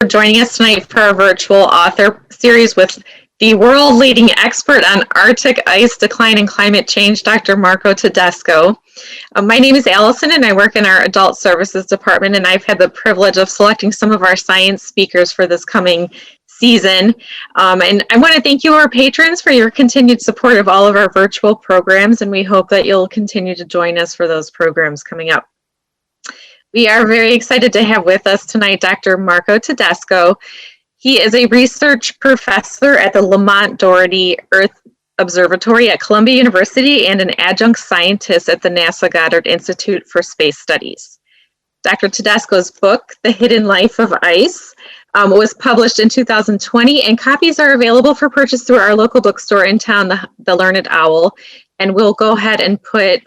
for joining us tonight for our virtual author series with the world-leading expert on Arctic ice decline and climate change, Dr. Marco Tedesco. My name is Allison, and I work in our Adult Services Department, and I've had the privilege of selecting some of our science speakers for this coming season. And I want to thank you, our patrons, for your continued support of all of our virtual programs, and we hope that you'll continue to join us for those programs coming up. We are very excited to have with us tonight Dr. Marco Tedesco. He is a research professor at the Lamont Doherty Earth Observatory at Columbia University and an adjunct scientist at the NASA Goddard Institute for Space Studies. Dr. Tedesco's book, The Hidden Life of Ice, was published in 2020, and copies are available for purchase through our local bookstore in town, the Learned Owl. And we'll go ahead and put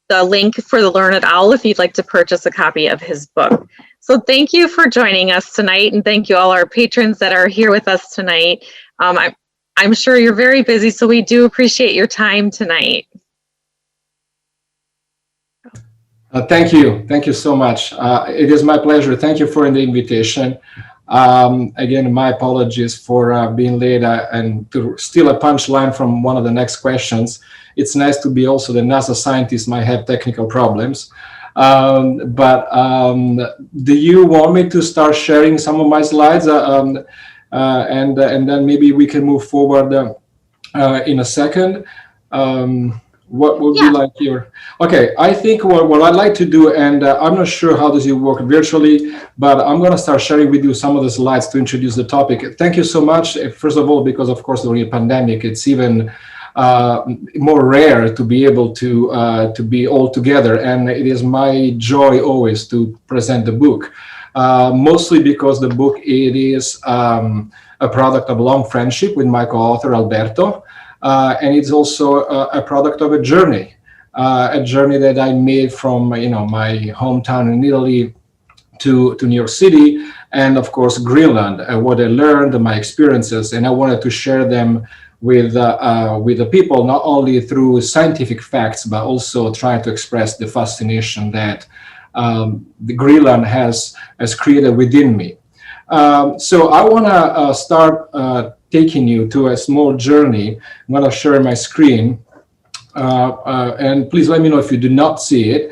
the link for the Learned Owl if you'd like to purchase a copy of his book. So thank you for joining us tonight, and thank you all our patrons that are here with us tonight. I'm sure you're very busy, so we do appreciate your time tonight. Thank you. Thank you so much. It is my pleasure. Thank you for the invitation. Again, my apologies for being late and to steal a punchline from one of the next questions. It's nice to be also the NASA scientist might have technical problems. But do you want me to start sharing some of my slides? And then maybe we can move forward in a second. What would you like here? Okay, I think what I'd like to do, and I'm not sure how does it work virtually, but I'm going to start sharing with you some of the slides to introduce the topic. Thank you so much. First of all, because of course during a pandemic, it's even more rare to be able to be all together, and it is my joy always to present the book. Mostly because the book it is a product of long friendship with my co-author Alberto. And it's also a product of a journey that I made from my hometown in Italy to New York City, and of course Greenland. What I learned, my experiences, and I wanted to share them with the people, not only through scientific facts, but also trying to express the fascination that the Greenland has created within me. So I want to start taking you to a small journey. I'm going to share my screen, and please let me know if you do not see it.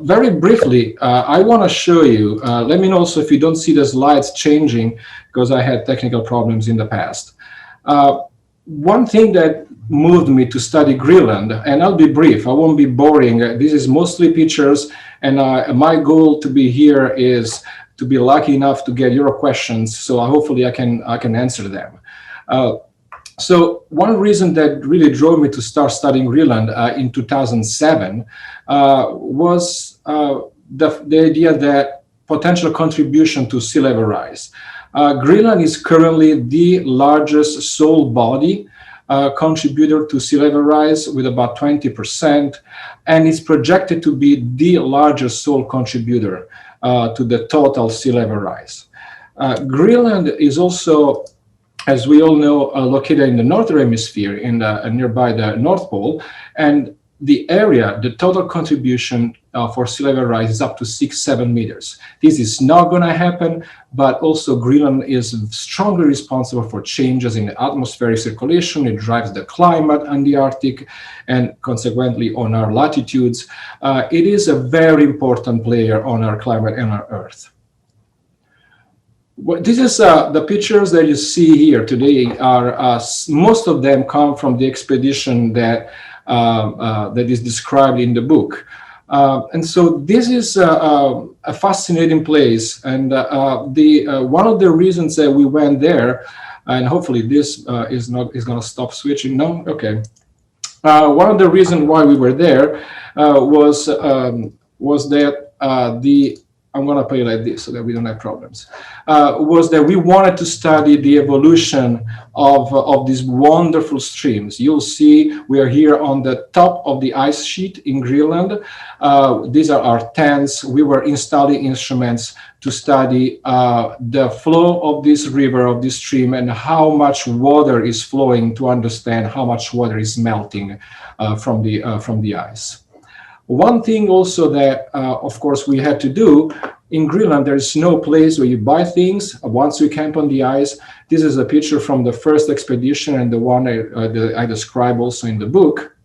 Very briefly, I want to show you, let me know also if you don't see the slides changing, because I had technical problems in the past. One thing that moved me to study Greenland, and I'll be brief, I won't be boring. This is mostly pictures, and my goal to be here is to be lucky enough to get your questions, so hopefully I can answer them. So one reason that really drove me to start studying Greenland in 2007 was the idea that potential contribution to sea level rise. Greenland is currently the largest soil body contributor to sea level rise with about 20%, and is projected to be the largest soil contributor to the total sea level rise. Greenland is also, as we all know, located in the northern hemisphere, in nearby the North Pole, and the area, the total contribution for sea level rise is up to 6-7 meters. This is not going to happen, but also Greenland is strongly responsible for changes in the atmospheric circulation. It drives the climate on the Arctic and consequently on our latitudes. It is a very important player on our climate and our Earth. This is the pictures that you see here today are most of them come from the expedition that is described in the book. And so this is a fascinating place, and one of the reasons that we went there, and hopefully this is going to stop switching. No, okay. One of the reasons why we were there was that I'm going to put it like this so that we don't have problems, was that we wanted to study the evolution of these wonderful streams. You'll see we are here on the top of the ice sheet in Greenland. These are our tents. We were installing instruments to study the flow of this river, of this stream, and how much water is flowing, to understand how much water is melting from the ice. One thing also that, of course, we had to do in Greenland, there's no place where you buy things once you camp on the ice. This is a picture from the first expedition and the one I describe also in the book.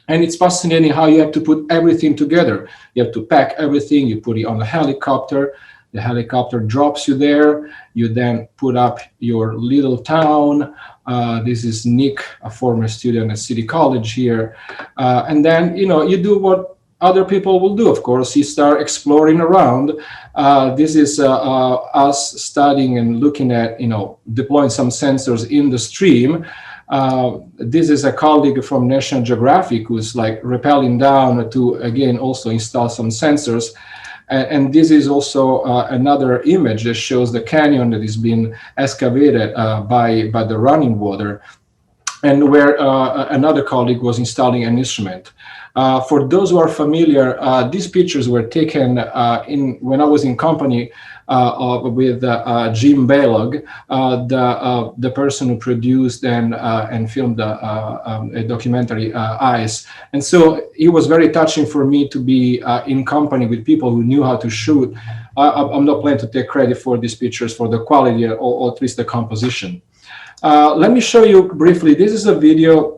And it's fascinating how you have to put everything together. You have to pack everything, you put it on a helicopter, the helicopter drops you there, you then put up your little town. This is Nick, a former student at City College here. And then, you do what other people will do, of course. You start exploring around. This is us studying and looking at, deploying some sensors in the stream. This is a colleague from National Geographic who's like rappelling down to, again, also install some sensors. And this is also another image that shows the canyon that is being excavated by the running water, and where another colleague was installing an instrument. For those who are familiar, these pictures were taken when I was in company with Jim Balog, the person who produced and filmed a documentary, Ice. And so it was very touching for me to be in company with people who knew how to shoot. I'm not planning to take credit for these pictures for the quality or at least the composition. Let me show you briefly. This is a video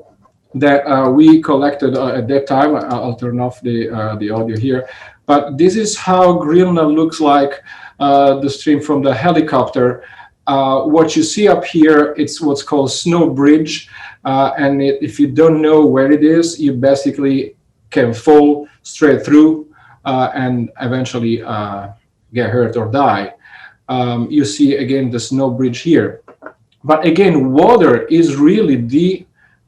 that we collected at that time. I'll turn off the audio here. But this is how Greenland looks like, the stream from the helicopter. What you see up here, it's what's called Snow Bridge. And if you don't know where it is, you basically can fall straight through and eventually get hurt or die. You see, again, the snow bridge here. But again, water is really the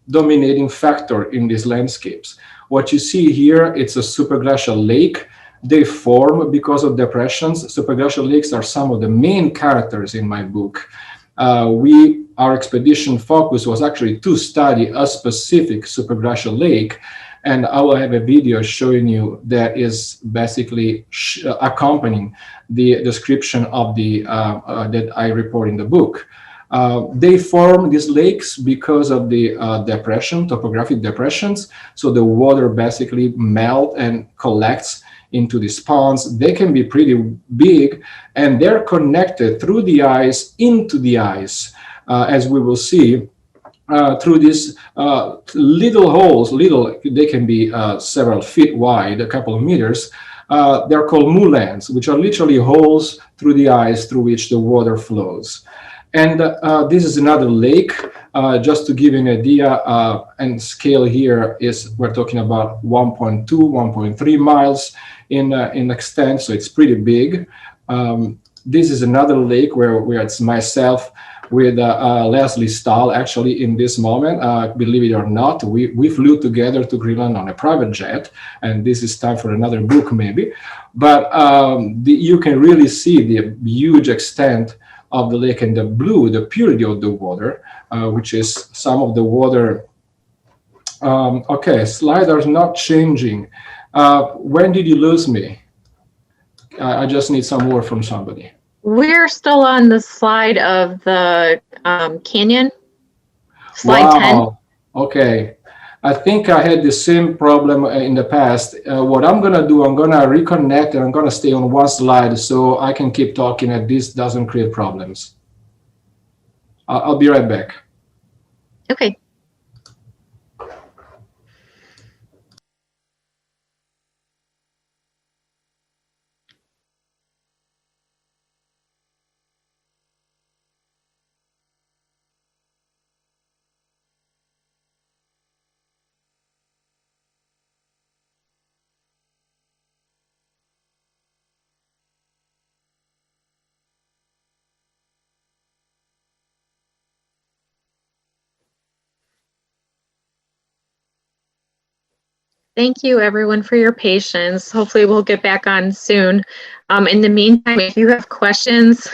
dominating factor in these landscapes. What you see here, it's a superglacial lake. They form because of depressions. Superglacial lakes are some of the main characters in my book. Our expedition focus was actually to study a specific superglacial lake, and I will have a video showing you that is basically accompanying the description of the that I report in the book. They form these lakes because of the topographic depressions. So the water basically melts and collects into these ponds. They can be pretty big, and they're connected through the ice into the ice, as we will see, through these little holes. They can be several feet wide, a couple of meters. They're called moulins, which are literally holes through the ice through which the water flows. And this is another lake, just to give you an idea, and scale here is, we're talking about 1.2, 1.3 miles in extent, so it's pretty big. This is another lake where it's myself with Leslie Stahl, actually, in this moment. Believe it or not, we flew together to Greenland on a private jet, and this is time for another book maybe. But you can really see the huge extent of the lake, and the blue, the purity of the water, which is some of the water. Okay, slide are not changing. When did you lose me? I just need some more from somebody. We're still on the slide of the canyon. Slide 10. Okay. I think I had the same problem in the past. What I'm going to do, I'm going to reconnect, and I'm going to stay on one slide so I can keep talking and this doesn't create problems. I'll be right back. Okay. Thank you, everyone, for your patience. Hopefully, we'll get back on soon. In the meantime, if you have questions,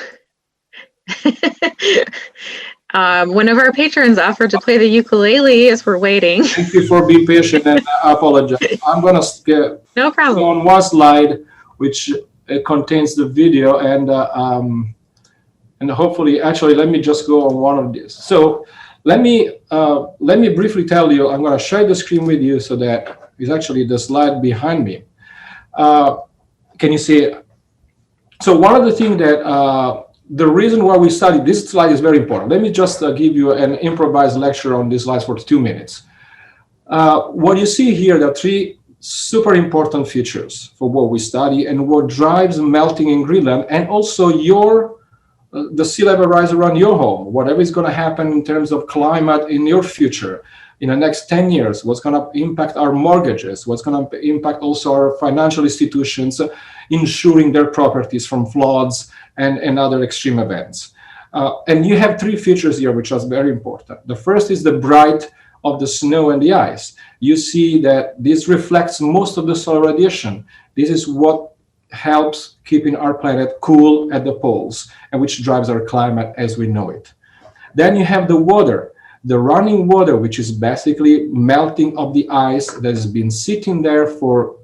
one of our patrons offered to play the ukulele as we're waiting. Thank you for being patient, and I apologize. I'm going to get no problem on one slide, which contains the video, and hopefully, actually, let me just go on one of these. So let me briefly tell you. I'm going to share the screen with you so that is actually the slide behind me. Can you see it? So one of the things that the reason why we study this slide is very important. Let me just give you an improvised lecture on this slide for 2 minutes. What you see here, there are three super important features for what we study and what drives melting in Greenland, and also the sea level rise around your home, whatever is going to happen in terms of climate in your future in the next 10 years, what's going to impact our mortgages, what's going to impact also our financial institutions, insuring their properties from floods and other extreme events. And you have three features here, which are very important. The first is the bright of the snow and the ice. You see that this reflects most of the solar radiation. This is what helps keeping our planet cool at the poles, and which drives our climate as we know it. Then you have the water, the running water, which is basically melting of the ice that has been sitting there for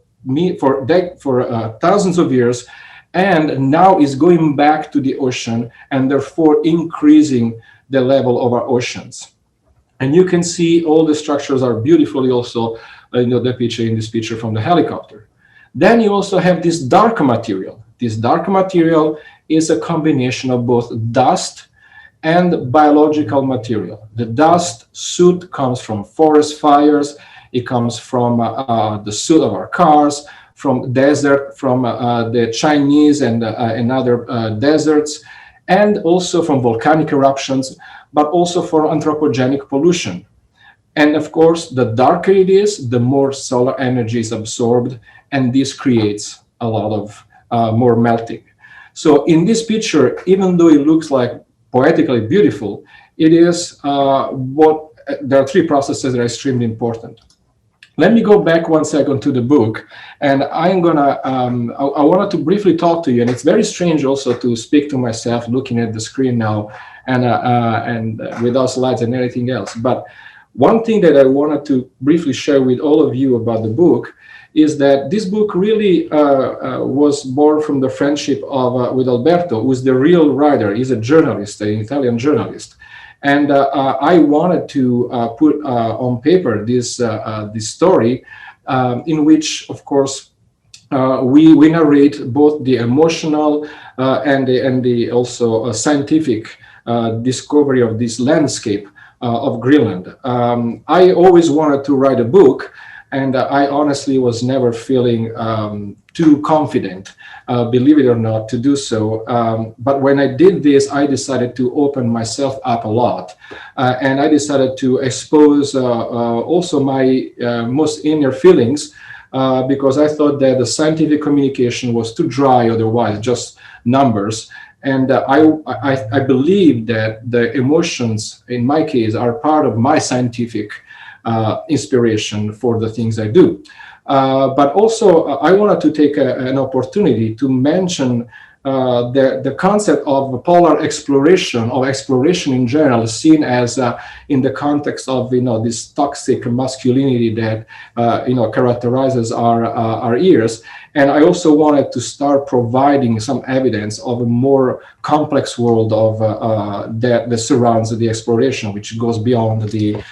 thousands of years, and now is going back to the ocean, and therefore increasing the level of our oceans. And you can see all the structures are beautifully also depicted in this picture from the helicopter. Then you also have this dark material. This dark material is a combination of both dust and biological material. The dust soot comes from forest fires. It comes from the soot of our cars, from desert, from the Chinese and other deserts, and also from volcanic eruptions, but also for anthropogenic pollution. And of course, the darker it is, the more solar energy is absorbed, and this creates a lot of more melting. So in this picture, even though it looks like poetically beautiful, it is there are three processes that are extremely important. Let me go back 1 second to the book, and I wanted to briefly talk to you, and it's very strange also to speak to myself looking at the screen now and without slides and anything else. But one thing that I wanted to briefly share with all of you about the book is that this book really was born from the friendship with Alberto, who is the real writer. He's a journalist, an Italian journalist. And I wanted to put on paper this story in which, of course, we narrate both the emotional and the also scientific discovery of this landscape of Greenland. I always wanted to write a book, and I honestly was never feeling too confident, believe it or not, to do so. But when I did this, I decided to open myself up a lot. And I decided to expose also my most inner feelings, because I thought that the scientific communication was too dry otherwise, just numbers. And I believe that the emotions, in my case, are part of my scientific inspiration for the things I do. But also, I wanted to take an opportunity to mention the concept of polar exploration, or exploration in general, seen as in the context of this toxic masculinity that characterizes our ears. And I also wanted to start providing some evidence of a more complex world of that surrounds the exploration, which goes beyond the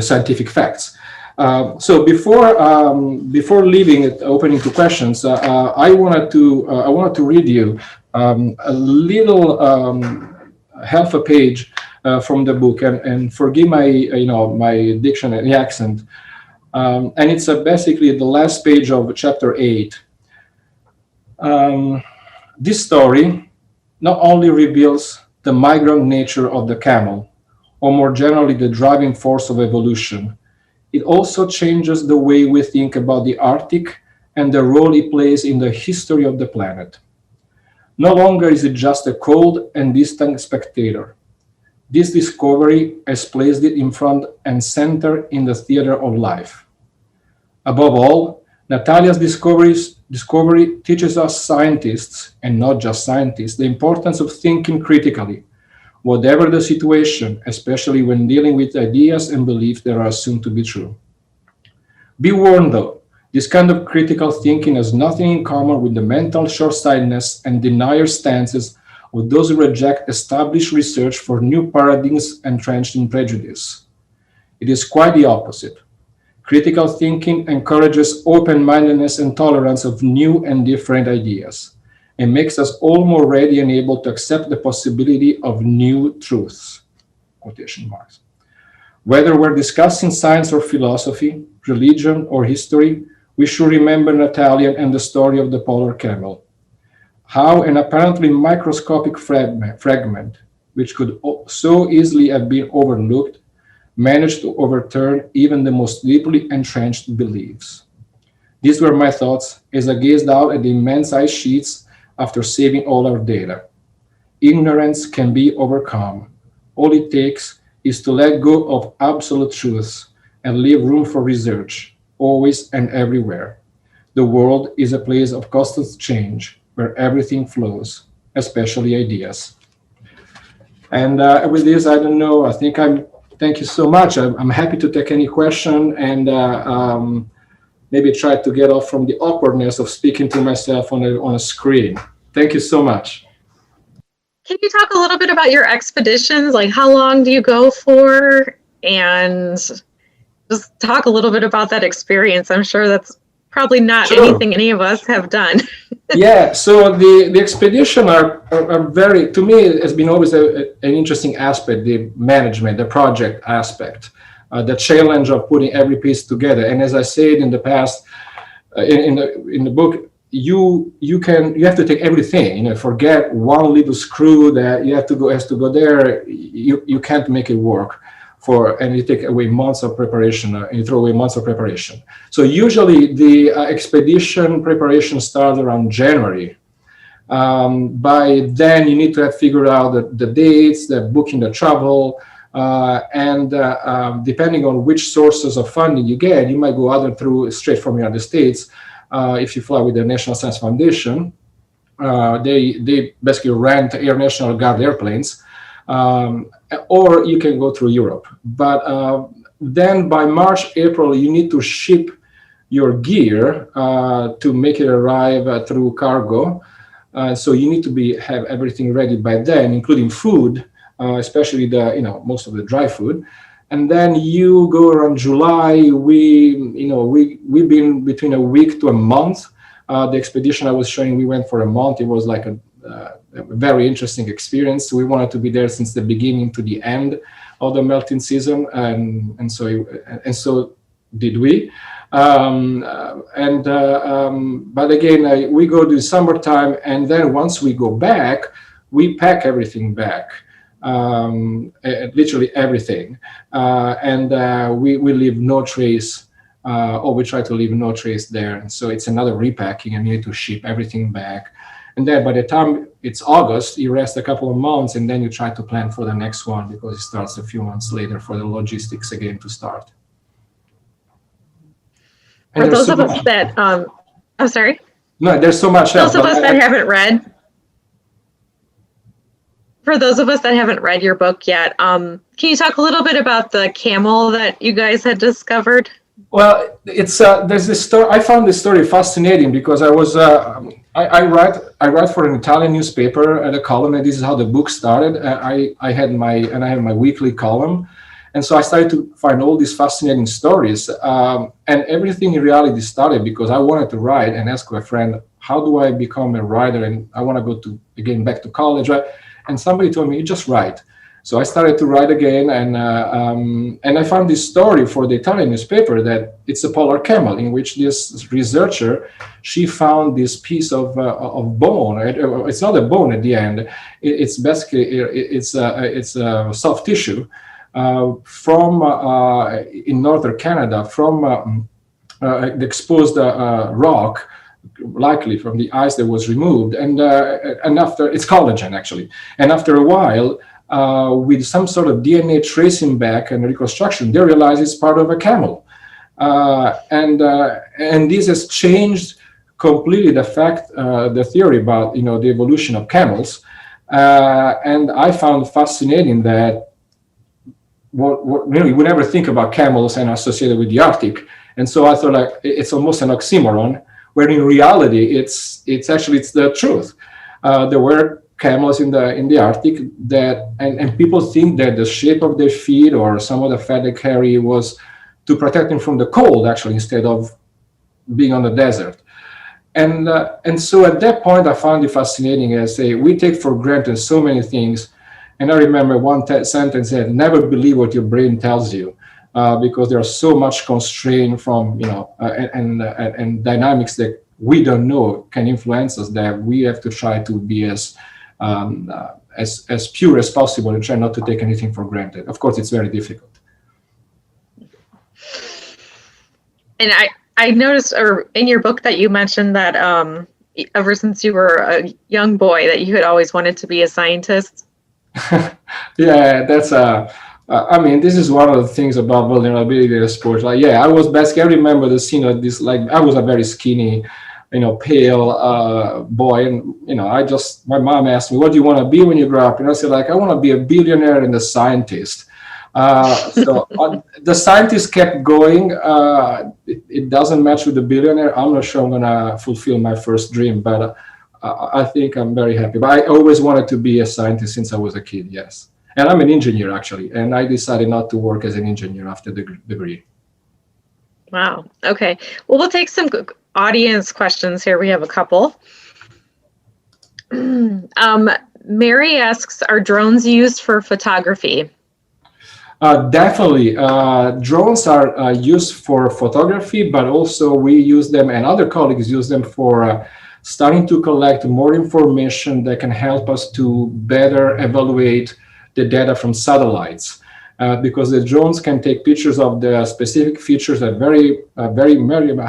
scientific facts. So before leaving it opening to questions, I wanted to read you a little half a page from the book, and forgive my my diction and accent, and it's basically the last page of chapter 8. This story not only reveals the migrant nature of the camel, or more generally the driving force of evolution, it also changes the way we think about the Arctic and the role it plays in the history of the planet. No longer is it just a cold and distant spectator. This discovery has placed it in front and center in the theater of life. Above all, Natalia's discovery teaches us scientists, and not just scientists, the importance of thinking critically, whatever the situation, especially when dealing with ideas and beliefs that are assumed to be true. Be warned though, this kind of critical thinking has nothing in common with the mental short-sightedness and denier stances of those who reject established research for new paradigms entrenched in prejudice. It is quite the opposite. Critical thinking encourages open-mindedness and tolerance of new and different ideas, and makes us all more ready and able to accept the possibility of new truths, quotation marks. Whether we're discussing science or philosophy, religion or history, we should remember Natalia and the story of the polar camel. How an apparently microscopic fragment, which could so easily have been overlooked, managed to overturn even the most deeply entrenched beliefs. These were my thoughts as I gazed out at the immense ice sheets after saving all our data. Ignorance can be overcome. All it takes is to let go of absolute truths and leave room for research, always and everywhere. The world is a place of constant change where everything flows, especially ideas. And with this, I don't know, thank you so much. I'm happy to take any question and maybe try to get off from the awkwardness of speaking to myself on a screen. Thank you so much. Can you talk a little bit about your expeditions? Like, how long do you go for? And just talk a little bit about that experience. I'm sure that's probably not anything any of us have done. Yeah, so the expedition are very, to me, it has been always an interesting aspect, the management, the project aspect, the challenge of putting every piece together. And as I said in the past, in the book, you have to take everything, forget one little screw that has to go there. You can't make it work. And you take away months of preparation, you throw away months of preparation. So usually the expedition preparation starts around January. By then you need to have figured out the dates, the booking, the travel, and depending on which sources of funding you get, you might go either straight from the United States. If you fly with the National Science Foundation, they basically rent Air National Guard airplanes. Or you can go through Europe. But then by March, April, you need to ship your gear to make it arrive through cargo. So you need to have everything ready by then, including food, especially most of the dry food. And then you go around July. We've been between a week to a month. The expedition I was showing, we went for a month. It was like a very interesting experience. We wanted to be there since the beginning to the end of the melting season, and so did we. But again, we go to summertime, and then once we go back, we pack everything back, literally everything, and we leave no trace. Or we try to leave no trace there. And so it's another repacking, and you need to ship everything back. And then by the time it's August, you rest a couple of months, and then you try to plan for the next one, because it starts a few months later for the logistics again to start. For those of us that, I'm sorry? No, there's so much else. For those of us that haven't read your book yet, can you talk a little bit about the camel that you guys had discovered? Well, it's there's this story. I found this story fascinating because I was I write for an Italian newspaper at a column, and this is how the book started. I had my weekly column, and so I started to find all these fascinating stories. And everything in reality started because I wanted to write and ask my friend, how do I become a writer? And I want to go back to college, right? And somebody told me, you just write. So I started to write again, and I found this story for the Italian newspaper that it's a polar camel, in which this researcher, she found this piece of bone. It's not a bone at the end. It's basically it's soft tissue from in northern Canada, from the exposed rock, likely from the ice that was removed, and after, it's collagen actually, and after a while. With some sort of DNA tracing back and reconstruction, they realize it's part of a camel, and this has changed completely the theory about the evolution of camels, and I found fascinating that we never think about camels and associated with the Arctic, and so I thought like it's almost an oxymoron, where in reality it's the truth. There were camels in the Arctic and people think that the shape of their feet or some of the fat they carry was to protect them from the cold, actually, instead of being on the desert. And so at that point, I found it fascinating. As we take for granted so many things. And I remember one sentence said, "Never believe what your brain tells you," because there's so much constraint from and dynamics that we don't know can influence us, that we have to try to be as pure as possible and try not to take anything for granted. Of course, it's very difficult. And I noticed, or in your book, that you mentioned that ever since you were a young boy, that you had always wanted to be a scientist. Yeah, that's I mean, this is one of the things about vulnerability in sports. Like, yeah, I was basically, I remember the scene of this, like, I was a very skinny, pale boy. And, my mom asked me, "What do you want to be when you grow up?" And I said, like, "I want to be a billionaire and a scientist." So the scientist kept going. It doesn't match with the billionaire. I'm not sure I'm going to fulfill my first dream, but I think I'm very happy. But I always wanted to be a scientist since I was a kid, yes. And I'm an engineer, actually. And I decided not to work as an engineer after the degree. Wow. Okay. Well, we'll take some audience questions here. We have a couple. Mary asks, are drones used for photography? Definitely. Drones are used for photography, but also we use them, and other colleagues use them for starting to collect more information that can help us to better evaluate the data from satellites. Because the drones can take pictures of the specific features at very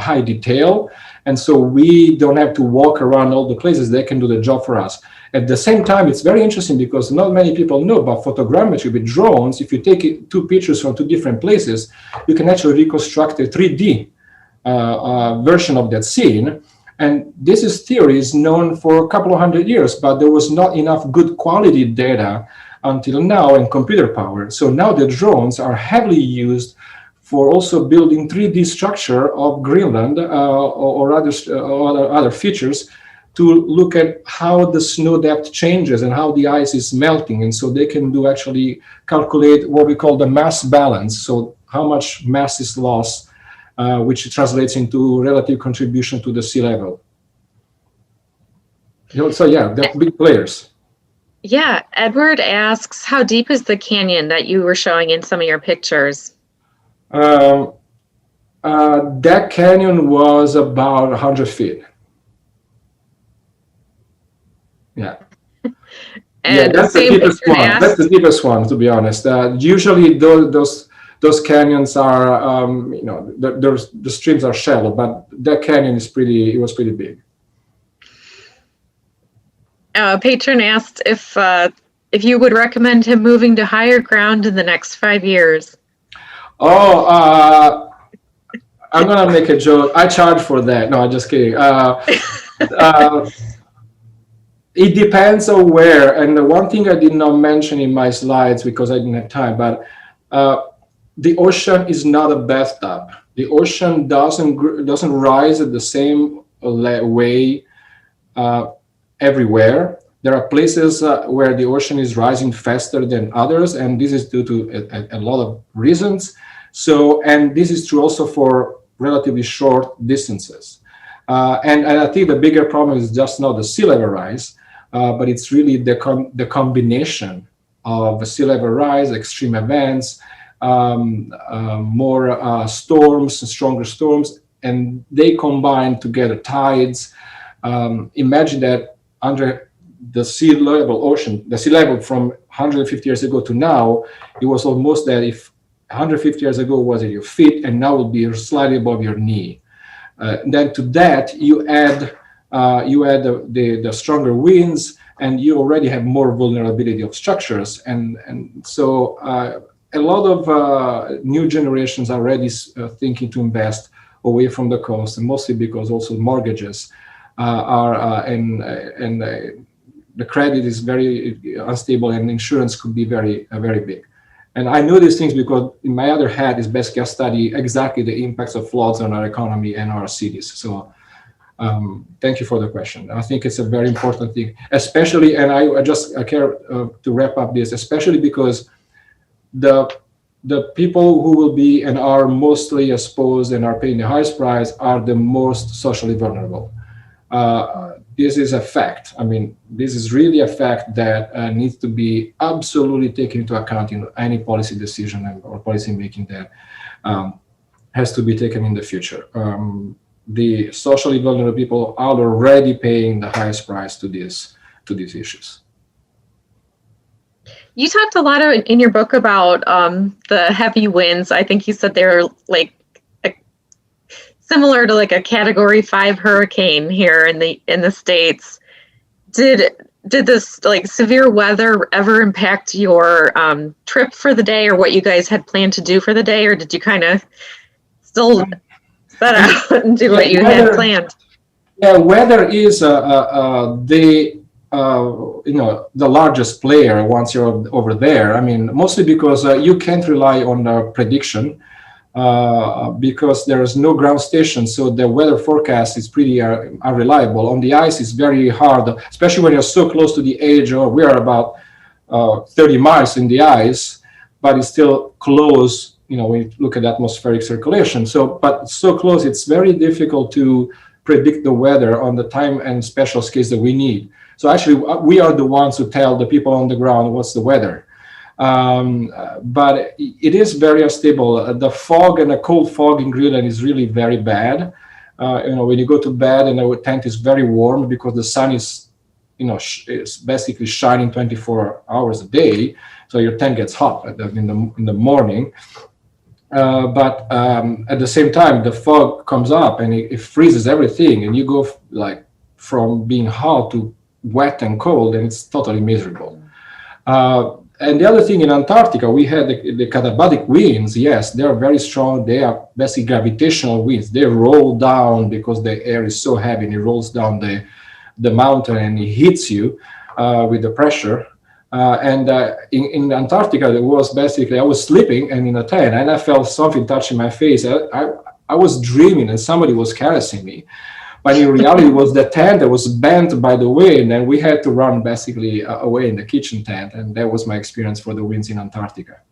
high detail. And so we don't have to walk around all the places. They can do the job for us. At the same time, it's very interesting because not many people know about photogrammetry with drones. If you take two pictures from two different places, you can actually reconstruct a 3D version of that scene. And this theory is known for a couple of 100 years, but there was not enough good quality data until now in computer power. So now the drones are heavily used for also building 3D structure of Greenland or other features to look at how the snow depth changes and how the ice is melting. And so they can actually calculate what we call the mass balance. So how much mass is lost, which translates into relative contribution to the sea level. So yeah, they're big players. Yeah, Edward asks, how deep is the canyon that you were showing in some of your pictures? That canyon was about 100 feet. Yeah. And that's the deepest one. That's the deepest one, to be honest. Usually those canyons are, the streams are shallow, but that canyon was pretty big. Patron asked if you would recommend him moving to higher ground in the next 5 years. Oh, I'm gonna make a joke. I charge for that. No, I'm just kidding. It depends on where. And the one thing I did not mention in my slides because I didn't have time, but the ocean is not a bathtub. The ocean doesn't rise at the same way everywhere. There are places where the ocean is rising faster than others, and this is due to a lot of reasons. So, and this is true also for relatively short distances. And I think the bigger problem is just not the sea level rise, but it's really the combination of sea level rise, extreme events, more storms, stronger storms, and they combine together tides. Imagine that under the sea level from 150 years ago to now, it was almost that if 150 years ago was at your feet, and now will be slightly above your knee. Then to that you add the stronger winds, and you already have more vulnerability of structures, and so a lot of new generations are already thinking to invest away from the coast, and mostly because also mortgages and the credit is very unstable, and insurance could be very big. And I know these things because in my other hat is basically I study exactly the impacts of floods on our economy and our cities. So thank you for the question. I think it's a very important thing, especially, and I care to wrap up this, especially because the the people who will be and are mostly exposed and are paying the highest price are the most socially vulnerable. This is a fact. I mean, this is really a fact that needs to be absolutely taken into account in any policy decision or policy making that has to be taken in the future. The socially vulnerable people are already paying the highest price to these issues. You talked a lot in your book about the heavy winds. I think you said they're like similar to like a Category 5 hurricane here in the States. Did this like severe weather ever impact your trip for the day, or what you guys had planned to do for the day, or did you kind of still set out and do what you had planned? Yeah, weather is the largest player once you're over there. I mean, mostly because you can't rely on prediction because there is no ground station, so the weather forecast is pretty unreliable. On the ice, it's very hard, especially when you're so close to the edge. We are about 30 miles in the ice, but it's still close. When you look at atmospheric circulation. But so close, it's very difficult to predict the weather on the time and special scales that we need. So actually, we are the ones who tell the people on the ground what's the weather. But it is very unstable. The fog and the cold fog in Greenland is really very bad. When you go to bed and the tent is very warm because the sun is, is basically shining 24 hours a day. So your tent gets hot in the morning. But at the same time, the fog comes up and it freezes everything, and you go from being hot to wet and cold, and it's totally miserable. And the other thing, in Antarctica, we had the katabatic winds. Yes, they are very strong. They are basically gravitational winds. They roll down because the air is so heavy, and it rolls down the mountain and it hits you with the pressure. In Antarctica, there was basically, I was sleeping and in a tent, and I felt something touching my face. I was dreaming and somebody was caressing me. But in reality, it was the tent that was bent by the wind, and we had to run basically away in the kitchen tent. And that was my experience for the winds in Antarctica.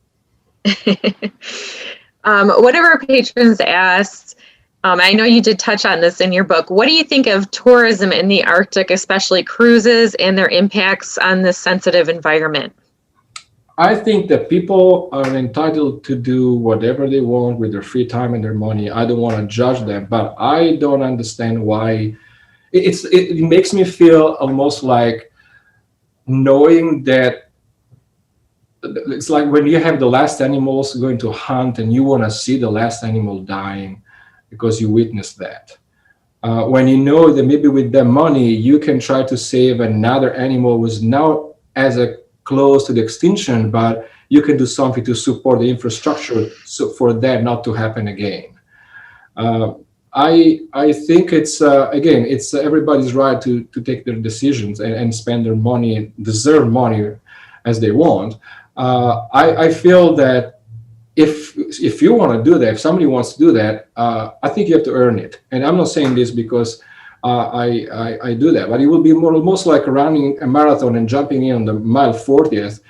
One of our patrons asked, I know you did touch on this in your book, what do you think of tourism in the Arctic, especially cruises and their impacts on this sensitive environment? I think that people are entitled to do whatever they want with their free time and their money. I don't want to judge them, but I don't understand why. It makes me feel almost like knowing that it's like when you have the last animals going to hunt and you want to see the last animal dying because you witnessed that. When you know that maybe with that money you can try to save another animal who's now as close to the extinction, but you can do something to support the infrastructure so for that not to happen again. I think it's again, it's everybody's right to take their decisions and spend their money, deserve money as they want. I feel that if you want to do that, if somebody wants to do that, I think you have to earn it. And I'm not saying this because I do that, but it will be most like running a marathon and jumping in on the mile 40th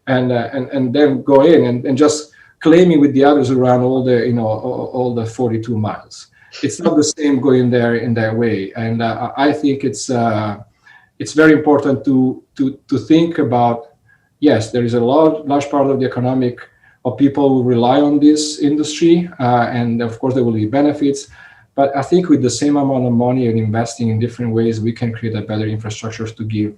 and then go in and just claiming with the others around all the 42 miles. It's not the same going there in that way. And I think it's very important to think about, yes, there is a large part of the economic of people who rely on this industry, and of course there will be benefits. But I think with the same amount of money and investing in different ways, we can create a better infrastructure to give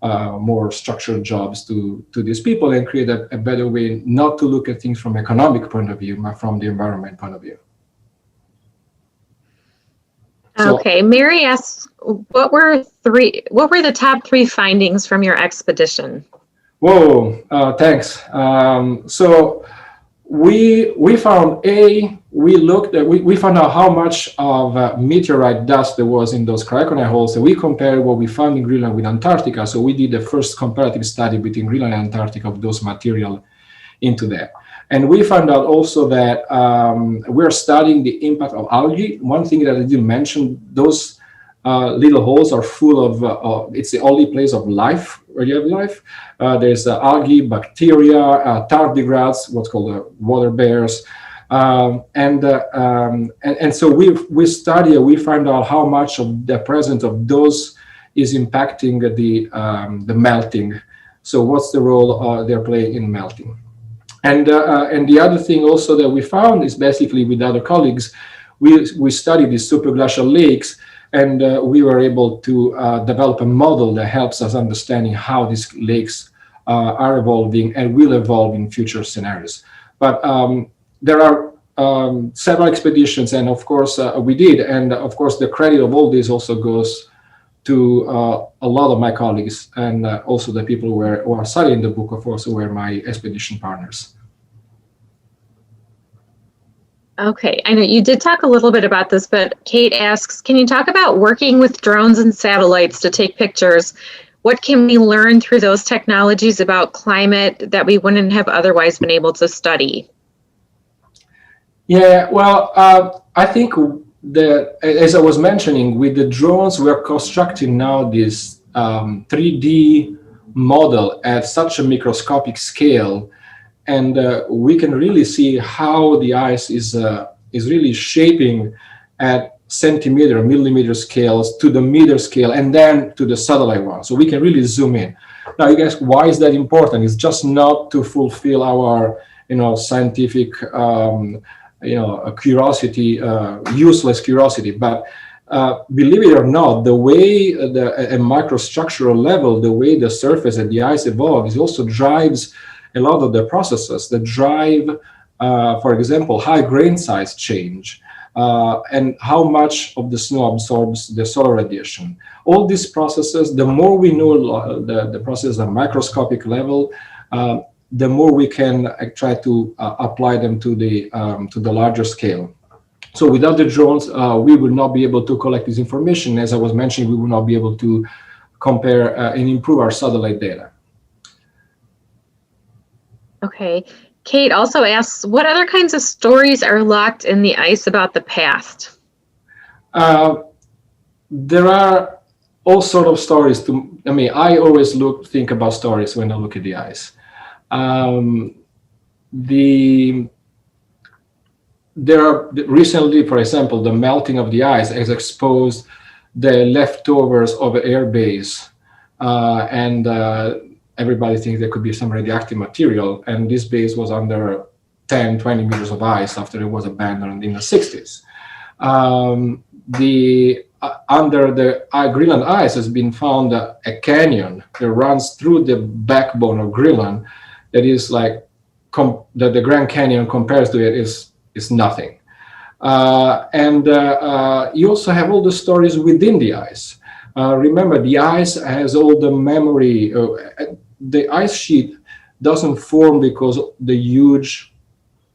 more structured jobs to these people and create a better way not to look at things from economic point of view, but from the environment point of view. Okay, Mary asks, what were the top 3 findings from your expedition? Whoa, thanks. So we found we found out how much of meteorite dust there was in those cryogenic holes, and we compared what we found in Greenland with Antarctica. So we did the first comparative study between Greenland and Antarctica of those material into that. And we found out also that we're studying the impact of algae. One thing that I didn't mention, those little holes are full of, it's the only place of life where you have life. There's algae, bacteria, tardigrades, what's called water bears. And so we study, we find out how much of the presence of those is impacting the melting. So what's the role they're playing in melting? And the other thing also that we found is basically with other colleagues, we studied these superglacial lakes, and we were able to develop a model that helps us understanding how these lakes are evolving and will evolve in future scenarios. But there are several expeditions, and of course we did, and of course the credit of all this also goes to a lot of my colleagues, and also the people who are studying the book, of course, who were my expedition partners. Okay, I know you did talk a little bit about this, but Kate asks, can you talk about working with drones and satellites to take pictures? What can we learn through those technologies about climate that we wouldn't have otherwise been able to study? Yeah, well, I think as I was mentioning, with the drones, we're constructing now this 3D model at such a microscopic scale, and we can really see how the ice is really shaping at centimeter, millimeter scales to the meter scale, and then to the satellite one. So we can really zoom in. Now, you guys, why is that important? It's just not to fulfill our, scientific, curiosity, useless curiosity, but believe it or not, the way at microstructural level, the way the surface and the ice evolves also drives a lot of the processes that drive, for example, high grain size change, and how much of the snow absorbs the solar radiation. All these processes, the more we know the process at microscopic level, the more we can try to apply them to the larger scale. So without the drones, we will not be able to collect this information. As I was mentioning, we will not be able to compare and improve our satellite data. Okay. Kate also asks, what other kinds of stories are locked in the ice about the past? There are all sorts of stories. I always think about stories when I look at the ice. There are recently, for example, the melting of the ice has exposed the leftovers of an air base, and everybody thinks there could be some radioactive material, and this base was under 10, 20 meters of ice after it was abandoned in the 60s. Under the Greenland ice has been found a canyon that runs through the backbone of Greenland that is like, that the Grand Canyon compares to it is nothing. And you also have all the stories within the ice. Remember, the ice has all the memory. The ice sheet doesn't form because the huge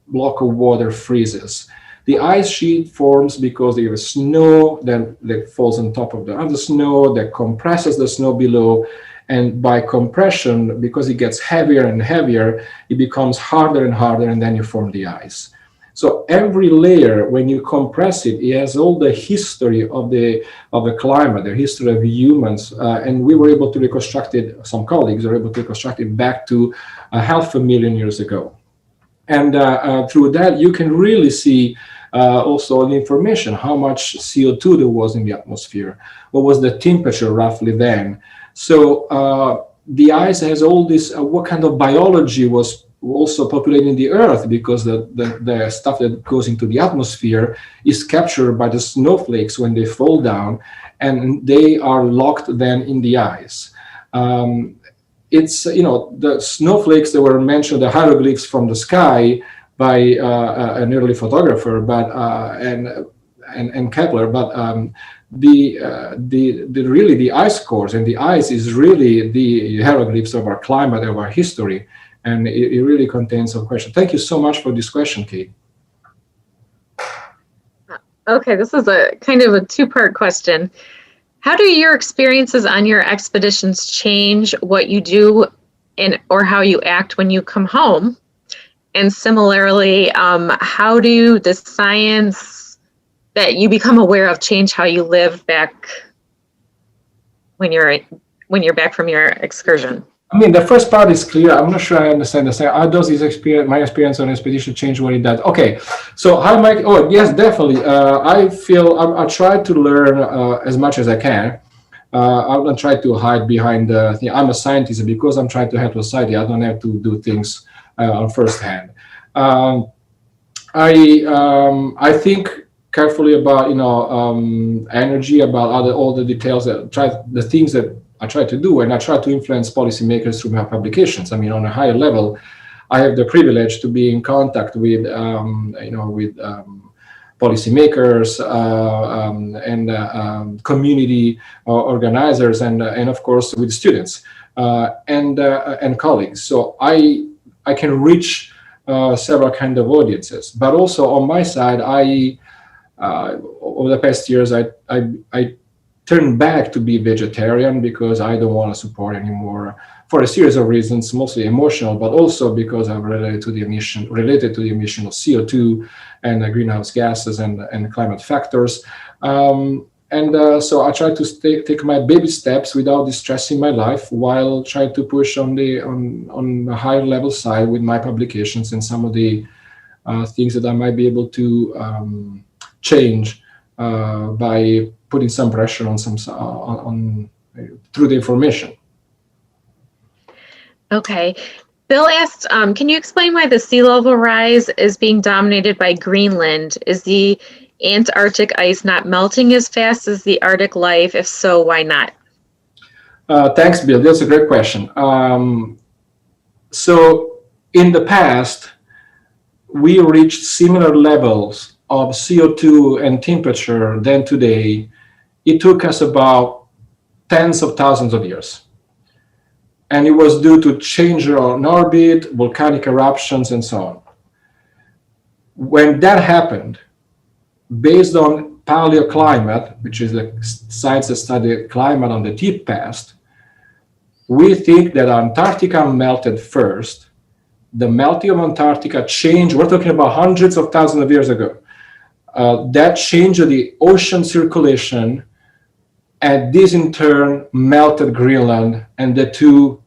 block of water freezes. The ice sheet forms because there is snow that falls on top of the other snow that compresses the snow below. And by compression, because it gets heavier and heavier, it becomes harder and harder, and then you form the ice. So every layer, when you compress it, it has all the history of the climate, the history of humans, and we were able to reconstruct it. Some colleagues were able to reconstruct it back to 500,000 years ago, and through that you can really see also the information: how much CO2 there was in the atmosphere, what was the temperature roughly then. So the ice has all this. What kind of biology was also populating the Earth, because the stuff that goes into the atmosphere is captured by the snowflakes when they fall down, and they are locked then in the ice. It's, the snowflakes that were mentioned, the hieroglyphs from the sky by an early photographer, but and Kepler, but really the ice cores, and the ice is really the hieroglyphs of our climate, of our history. And it really contains some questions. Thank you so much for this question, Kate. Okay, this is a kind of a two-part question. How do your experiences on your expeditions change what you do or how you act when you come home? And similarly, how do the science that you become aware of change how you live back when you're when you're back from your excursion? I mean, the first part is clear. I'm not sure I understand the second. How does this experience, my experience on expedition, change what it does? Okay, so how am I? Oh, yes, definitely. I feel I try to learn as much as I can. I don't try to hide behind the thing. I'm a scientist, and because I'm trying to help society, I don't have to do things on first hand. I think carefully about energy, about all the details that the things that I try to do, and I try to influence policymakers through my publications. I mean, on a higher level, I have the privilege to be in contact with policymakers and community organizers, and of course with students and colleagues. So I can reach several kind of audiences. But also on my side, over the past years, I turned back to be vegetarian because I don't want to support anymore, for a series of reasons, mostly emotional, but also because I'm related to the emission of CO2 and greenhouse gases and climate factors. So I try to take my baby steps without distressing my life, while trying to push on the higher level side with my publications and some of the things that I might be able to change by putting some pressure on through the information. Okay. Bill asked, can you explain why the sea level rise is being dominated by Greenland? Is the Antarctic ice not melting as fast as the Arctic life? If so, why not? Thanks, Bill. That's a great question. So in the past, we reached similar levels of CO2 and temperature than today. It took us about tens of thousands of years. And it was due to change on orbit, volcanic eruptions, and so on. When that happened, based on paleoclimate, which is the science that study climate on the deep past, we think that Antarctica melted first. The melting of Antarctica changed, we're talking about hundreds of thousands of years ago. That changed the ocean circulation, and this in turn melted Greenland, and the two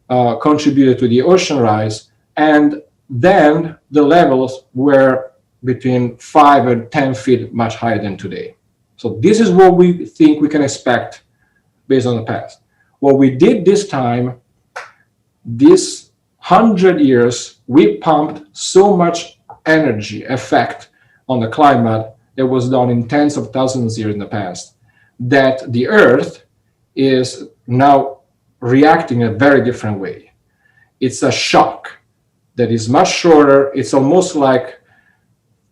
contributed to the ocean rise. And then the levels were between 5 and 10 feet much higher than today. So this is what we think we can expect based on the past. What we did this time, this 100 years, we pumped so much energy effect on the climate that was done in tens of thousands of years in the past, that the Earth is now reacting in a very different way. It's a shock that is much shorter. It's almost like,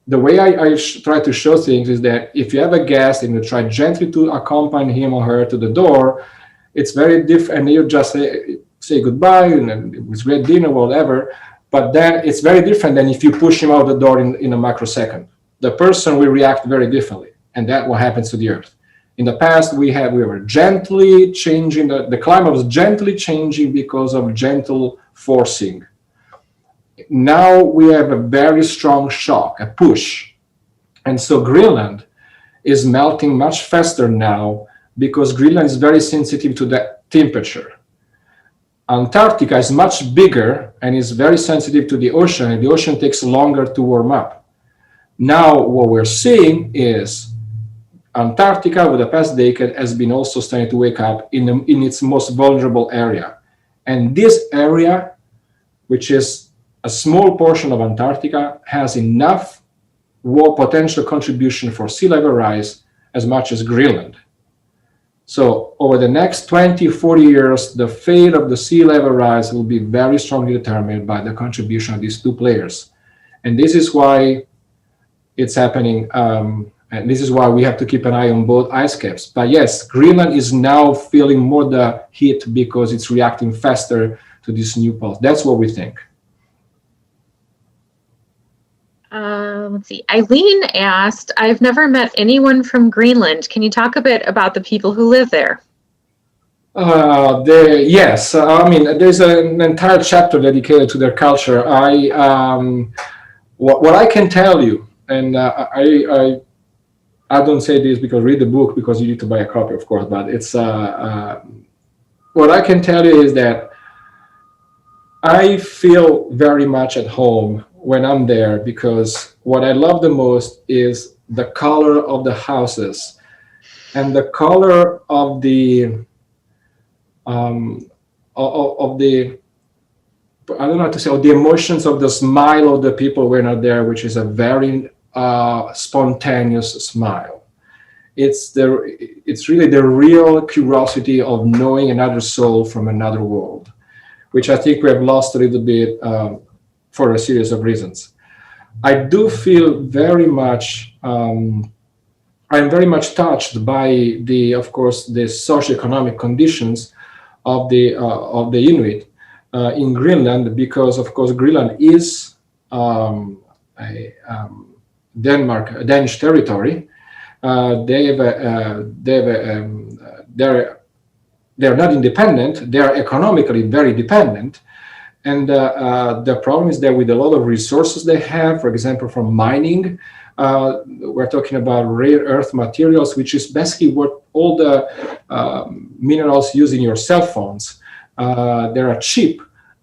the way I try to show things is that if you have a guest and you try gently to accompany him or her to the door, it's very different, and you just say goodbye and it was great dinner, whatever, but then it's very different than if you push him out the door in a microsecond. The person will react very differently, and that's what happens to the Earth. In the past, we were gently changing, the climate was gently changing because of gentle forcing. Now we have a very strong shock, a push. And so Greenland is melting much faster now because Greenland is very sensitive to the temperature. Antarctica is much bigger and is very sensitive to the ocean, and the ocean takes longer to warm up. Now what we're seeing is Antarctica, over the past decade, has been also starting to wake up in its most vulnerable area. And this area, which is a small portion of Antarctica, has enough potential contribution for sea level rise as much as Greenland. So over the next 20, 40 years, the fate of the sea level rise will be very strongly determined by the contribution of these two players. And this is why it's happening. And this is why we have to keep an eye on both ice caps. But yes, Greenland is now feeling more the heat because it's reacting faster to this new pulse. That's what we think. Let's see. Eileen asked, I've never met anyone from Greenland. Can you talk a bit about the people who live there? Yes, I mean, there's an entire chapter dedicated to their culture. What I can tell you, and I don't say this because read the book, because you need to buy a copy, of course, but it's what I can tell you is that I feel very much at home when I'm there, because what I love the most is the color of the houses and the color of um, the, I don't know how to say, of the emotions of the smile of the people when are there, which is a very spontaneous smile. It's really the real curiosity of knowing another soul from another world, which I think we have lost a little bit for a series of reasons. I do feel very much. I'm very much touched by of course, the socioeconomic conditions of the Inuit in Greenland, because of course Greenland is a Danish territory. They're not independent. They are economically very dependent. And the problem is that with a lot of resources they have, for example, from mining, we're talking about rare earth materials, which is basically what all the minerals used in your cell phones. They are cheap.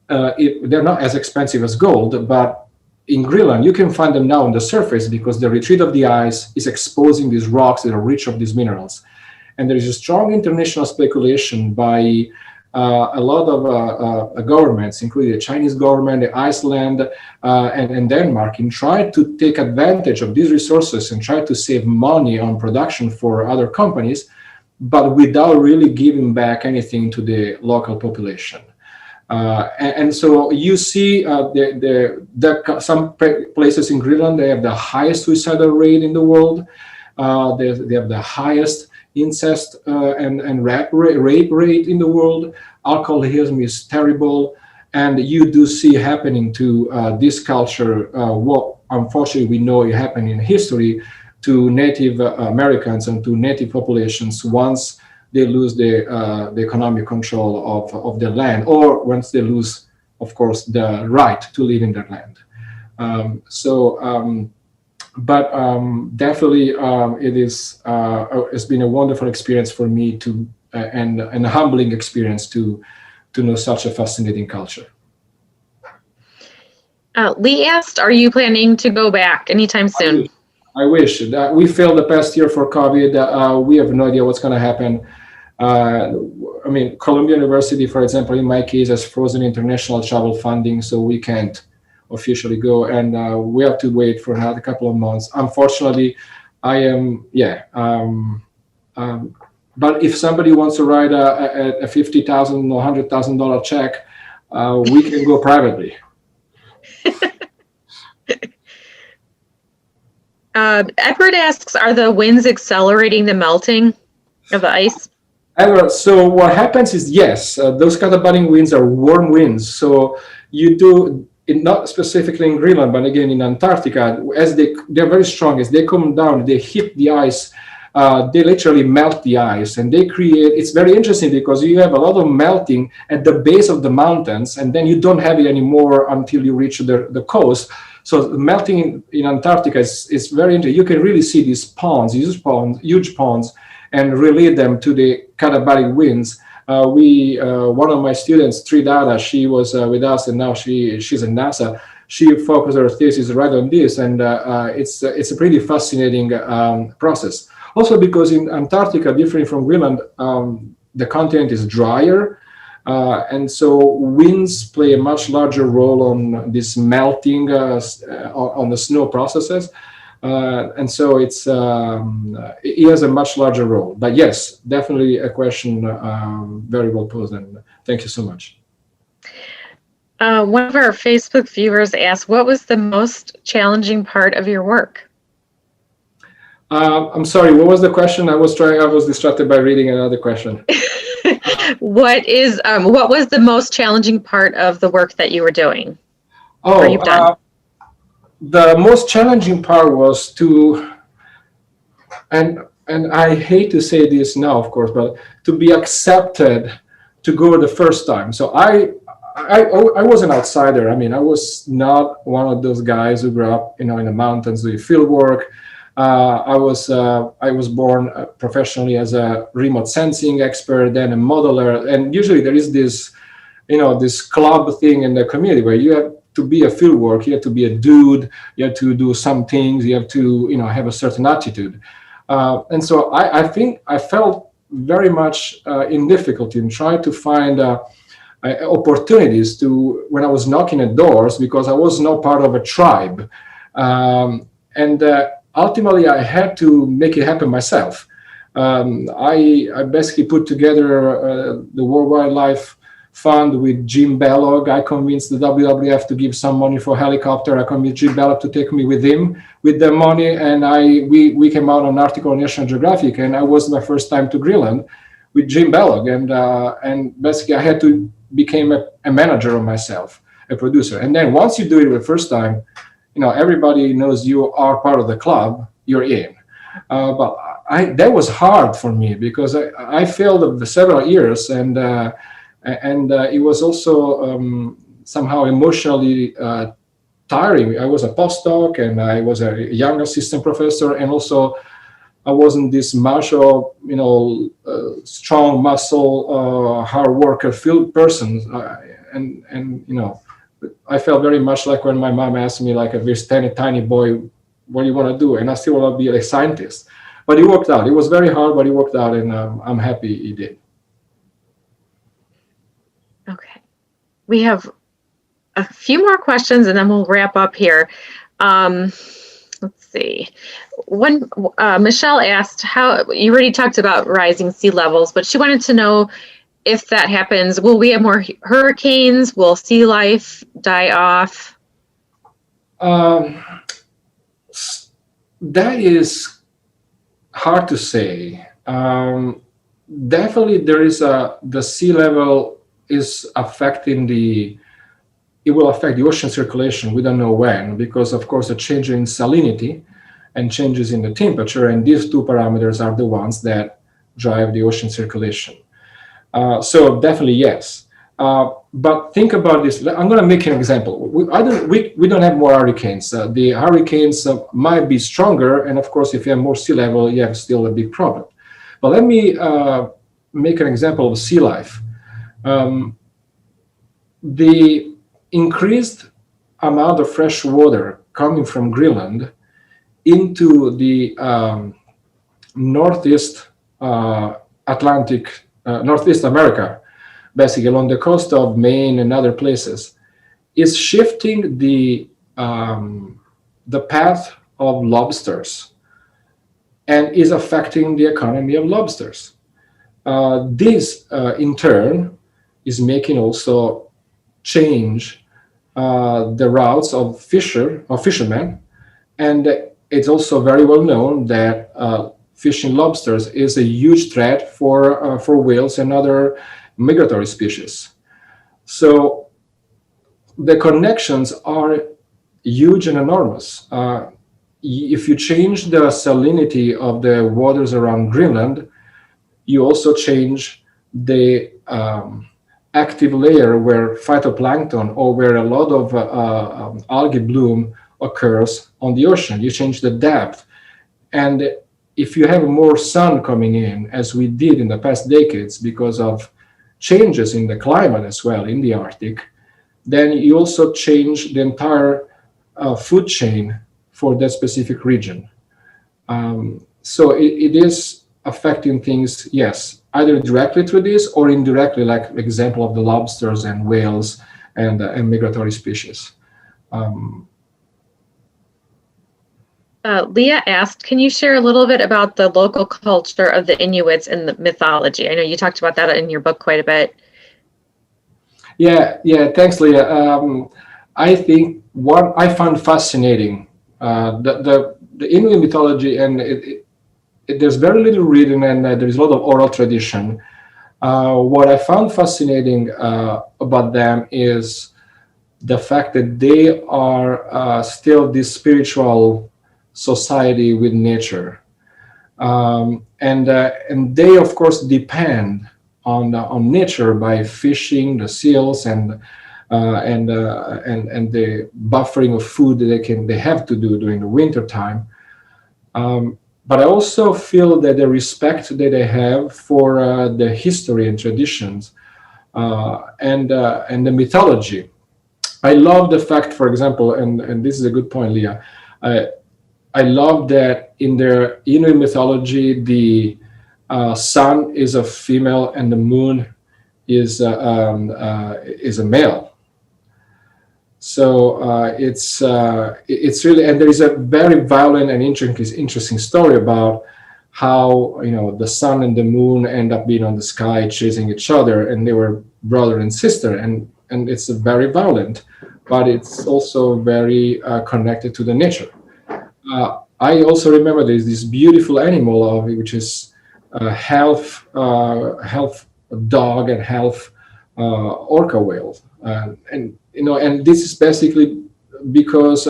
They're not as expensive as gold, but in Greenland, you can find them now on the surface because the retreat of the ice is exposing these rocks that are rich of these minerals. And there is a strong international speculation by a lot of governments, including the Chinese government, the Iceland, and Denmark, in trying to take advantage of these resources and try to save money on production for other companies, but without really giving back anything to the local population. And so you see some places in Greenland, they have the highest suicidal rate in the world. They have the highest incest and rape rate in the world. Alcoholism is terrible, and you do see happening to this culture what unfortunately we know is happening in history to Native Americans and to Native populations once they lose the economic control of their land, or once they lose, of course, the right to live in their land. But definitely it's been a wonderful experience for me to and a humbling experience to know such a fascinating culture. Lee asked, are you planning to go back anytime soon? I wish. We failed the past year for COVID. We have no idea what's going to happen. I mean, Columbia University, for example, in my case, has frozen international travel funding, so we can't officially go, and we have to wait for another couple of months. Unfortunately, I am, but if somebody wants to write a $50,000 or $100,000 check, we can go privately. Edward asks, are the winds accelerating the melting of the ice? So what happens is, yes, those counterballing winds are warm winds. So you do, not specifically in Greenland, but again in Antarctica, as they're very strong, as they come down, they hit the ice, they literally melt the ice, and they create, it's very interesting because you have a lot of melting at the base of the mountains, and then you don't have it anymore until you reach the coast. So melting in Antarctica is very interesting. You can really see these ponds, huge ponds, and relate them to the counterballing winds. One of my students, Tridada, she was with us, and now she's in NASA. She focused her thesis right on this, and it's a pretty fascinating process. Also, because in Antarctica, different from Greenland, the continent is drier, and so winds play a much larger role on this melting on the snow processes. And so it has a much larger role. But yes, definitely a question very well posed, and thank you so much. One of our Facebook viewers asked, what was the most challenging part of your work? I'm sorry, what was the question? I was distracted by reading another question. What was the most challenging part of the work that you were doing? Oh, or you've done? The most challenging part was and I hate to say this now, of course, but to be accepted to go the first time. So I was an outsider. I mean, I was not one of those guys who grew up, in the mountains doing field work. I was born professionally as a remote sensing expert, then a modeler, and usually there is this, this club thing in the community where you have to be a field work, you have to be a dude, you have to do some things, you have to, have a certain attitude. And so I think I felt very much in difficulty in trying to find opportunities to, when I was knocking at doors, because I was not part of a tribe. And ultimately I had to make it happen myself. I basically put together the World Wildlife Fund with Jim Bellog. I convinced the WWF to give some money for a helicopter. I convinced Jim Bellog to take me with him with the money, and we came out an article on National Geographic, and I was my first time to Greenland with Jim Bellog, and basically I had to become a manager of myself, a producer. And then once you do it the first time, everybody knows you are part of the club, you're in. But that was hard for me because I failed several years, and it was also somehow emotionally tiring. I was a postdoc, and I was a young assistant professor, and also I wasn't this macho, strong muscle, hard worker, field person, and I felt very much like when my mom asked me, like this tiny boy, what do you want to do? And I still want to be a scientist. But it worked out. It was very hard, but it worked out, and I'm happy it did. Okay. We have a few more questions, and then we'll wrap up here. Let's see. Michelle asked how, you already talked about rising sea levels, but she wanted to know if that happens, will we have more hurricanes? Will sea life die off? That is hard to say. Definitely there is the sea level is affecting it will affect the ocean circulation. We don't know when, because of course the change in salinity and changes in the temperature, and these two parameters are the ones that drive the ocean circulation. So definitely yes. But think about this. I'm going to make an example. We don't have more hurricanes. The hurricanes might be stronger, and of course, if you have more sea level, you have still a big problem. But let me make an example of sea life. The increased amount of fresh water coming from Greenland into the northeast Northeast America, basically along the coast of Maine and other places, is shifting the path of lobsters and is affecting the economy of lobsters. This, in turn, is making also change the routes of fishermen, and it's also very well known that fishing lobsters is a huge threat for whales and other migratory species. So the connections are huge and enormous. If you change the salinity of the waters around Greenland, you also change the active layer where phytoplankton or where a lot of algae bloom occurs on the ocean. You change the depth. And if you have more sun coming in, as we did in the past decades because of changes in the climate as well in the Arctic, then you also change the entire food chain for that specific region. So it is affecting things, yes, either directly through this or indirectly, like the example of the lobsters and whales and migratory species. Leah asked, can you share a little bit about the local culture of the Inuits and the mythology? I know you talked about that in your book quite a bit. Yeah, thanks, Leah. I think what I found fascinating, the Inuit mythology, and there's very little written, and there is a lot of oral tradition. What I found fascinating about them is the fact that they are still this spiritual society with nature, and they of course depend on nature by fishing, the seals, and the buffering of food that they have to do during the winter time. But I also feel that the respect that they have for the history and traditions and the mythology. I love the fact, for example, and this is a good point, Leah. I love that in their Inuit mythology, the sun is a female and the moon is a male. So it's really, and there is a very violent and interesting story about how the sun and the moon end up being on the sky chasing each other, and they were brother and sister, and it's very violent, but it's also very connected to the nature. I also remember there's this beautiful animal which is half dog and half orca whale, and this is basically because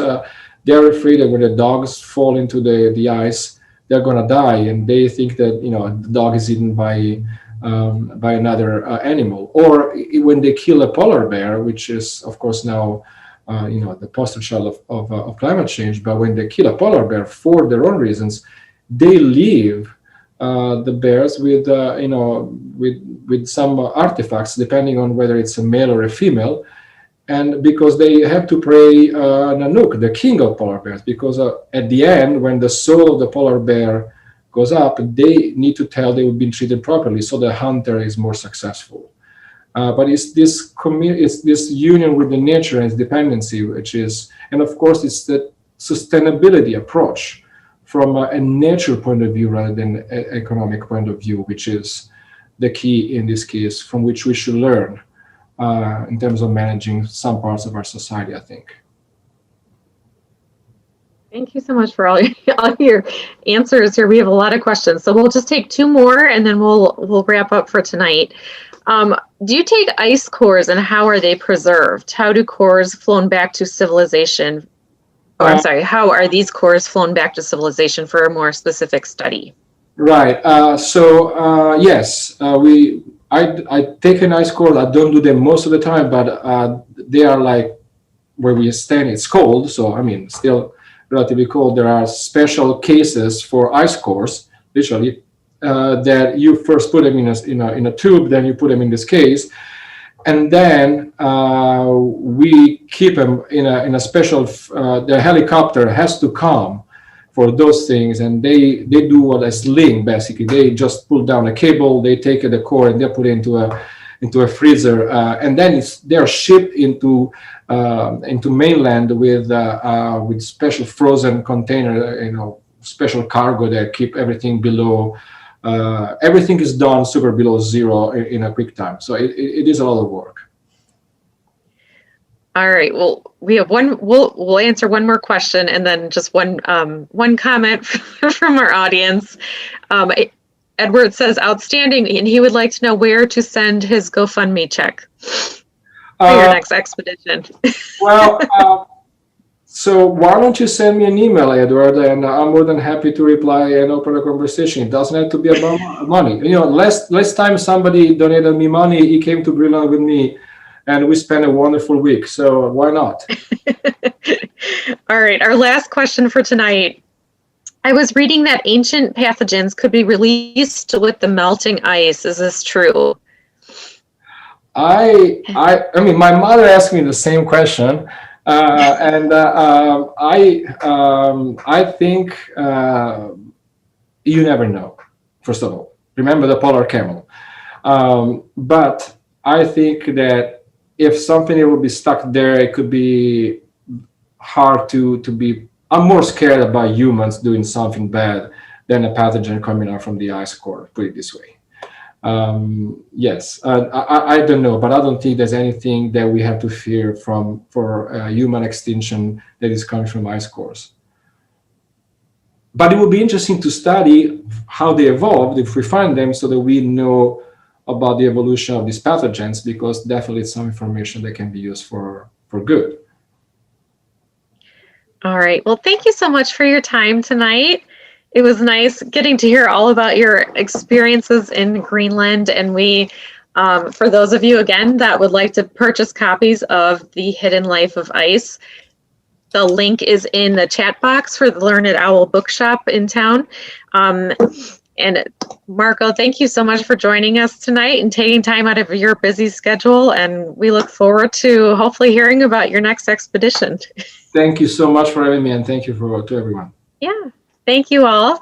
they're afraid that when the dogs fall into the ice, they're gonna die, and they think that the dog is eaten by another animal. Or when they kill a polar bear, which is of course now the poster child of climate change, but when they kill a polar bear for their own reasons, they leave the bears with with some artifacts, depending on whether it's a male or a female, and because they have to pray Nanook, the king of polar bears, because at the end, when the soul of the polar bear goes up, they need to tell they've been treated properly, so the hunter is more successful. But it's this union with the nature and its dependency, which is, and of course, it's the sustainability approach from a nature point of view rather than an economic point of view, which is the key in this case, from which we should learn in terms of managing some parts of our society, I think. Thank you so much for all your answers here. We have a lot of questions, so we'll just take two more, and then we'll wrap up for tonight. Do you take ice cores, and how are they preserved? How do cores flown back to civilization? Oh, I'm sorry. How are these cores flown back to civilization for a more specific study? Right. Yes, I take an ice core. I don't do them most of the time, but they are like where we stand. It's cold, so I mean, still relatively cold. There are special cases for ice cores, literally, that you first put them in a tube, then you put them in this case, and then we keep them in a special. The helicopter has to come for those things, and they do what a sling basically. They just pull down a cable, they take the core, and they put it into a freezer, and then they're shipped into mainland with special frozen container, special cargo that keep everything below. Everything is done super below zero in a quick time, so it is a lot of work. All right. Well, we have one. We'll answer one more question, and then just one comment from our audience. Edward says, "Outstanding," and he would like to know where to send his GoFundMe check for your next expedition. Well, so why don't you send me an email, Edward, and I'm more than happy to reply and open a conversation. It doesn't have to be about money. Last time somebody donated me money, he came to Greenland with me, and we spent a wonderful week. So why not? All right. Our last question for tonight. I was reading that ancient pathogens could be released with the melting ice. Is this true? I mean, my mother asked me the same question, and I think you never know. First of all, remember the polar camel. But I think that if something will be stuck there, it could be hard to be. I'm more scared about humans doing something bad than a pathogen coming out from the ice core, put it this way. Yes, I don't know, but I don't think there's anything that we have to fear for human extinction that is coming from ice cores. But it would be interesting to study how they evolved if we find them, so that we know about the evolution of these pathogens, because definitely it's some information that can be used for good. All right. Well, thank you so much for your time tonight. It was nice getting to hear all about your experiences in Greenland. And we, for those of you, again, that would like to purchase copies of The Hidden Life of Ice, The link is in the chat box for the Learned Owl Bookshop in town. And Marco, thank you so much for joining us tonight and taking time out of your busy schedule. And we look forward to hopefully hearing about your next expedition. Thank you so much for having me, and thank you to everyone. Yeah, thank you all.